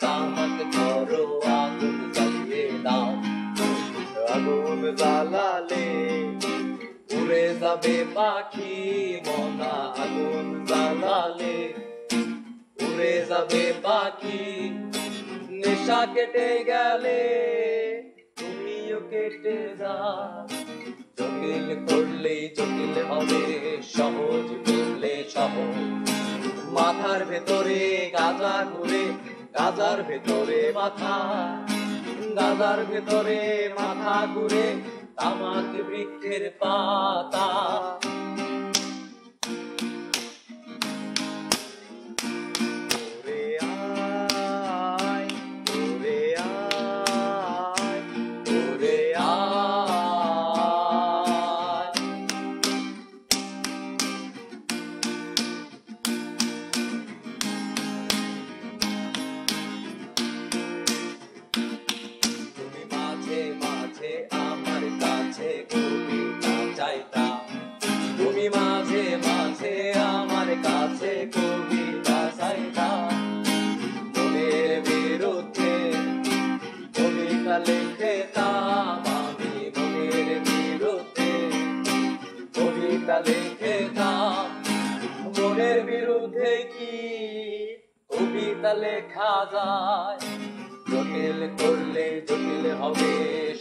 তামাক ধরো আগুন জ্বালিয়ে দাও। আগুন জ্বালালে উড়ে যাবে পাখি মনা, আগুন জ্বালালে উড়ে যাবে পাখি। নেশা কেটে গেলে তুমিও কেটে যাও। জটিল করলেই জটিল হবে, সহজ করলে সহজ। মাথার ভেতরে গাজা ঘুরে, গাজার ভেতরে মাথা, গাজার ভেতরে মাথা ঘুরে তামাক বৃক্ষের পাতা। তুমি মাঝে মাঝে আমার কাছে কবিতা চাইতা। মনের বিরুদ্ধে কবিতা লিখতাম আমি, মনের বিরুদ্ধে কবিতা লিখতাম। মনের বিরুদ্ধে কি কবিতা লেখা যায়? জটিল করলে জটিল হবে,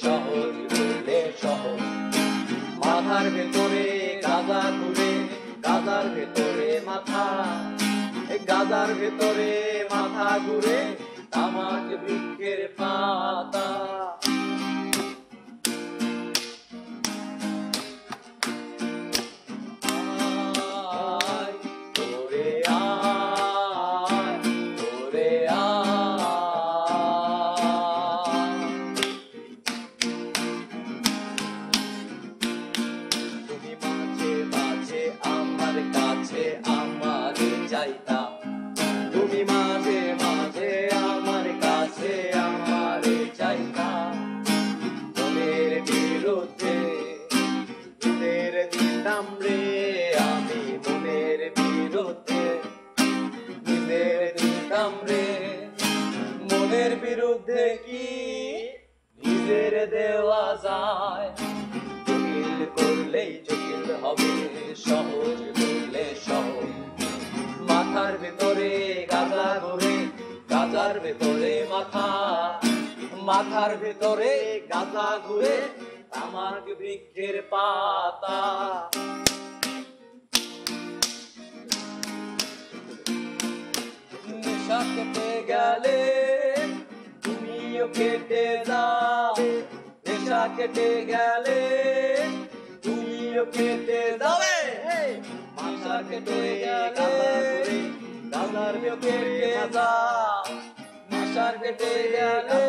সহজ করলে সহজ। মাথার ভেতরে গাজা ঘুরে, গাজার ভেতরে মাথা, গাজার ভেতরে মাথা ঘুরে তামাক বৃক্ষের পাতা। তুমি মাঝে মাঝে আমার কাছে আমারে চাইতা। মনের বিরুদ্ধে মনের দিতাম রে আমি, মনের বিরুদ্ধে নিজের দিতাম রে। মনের বিরুদ্ধে কি নিজের দেওয়া যায়? জটিল করলেই জটিল হবে, সহজ করলে সহজ। মাথার ভেতরে গাজা ঘুরে, গাজার ভেতরে মাথা, মাথার ভেতরে গাজা ঘুরে তামাক বৃক্ষের পাতা। নেশা কেটে গেলে তুমিও কেটে যাও। নেশা কেটে গেলে তুমিও কেটে যাবে। নেশা কেটে গেলে গাজার ভেতরে কেটে যাও। নেশা কেটে গেলে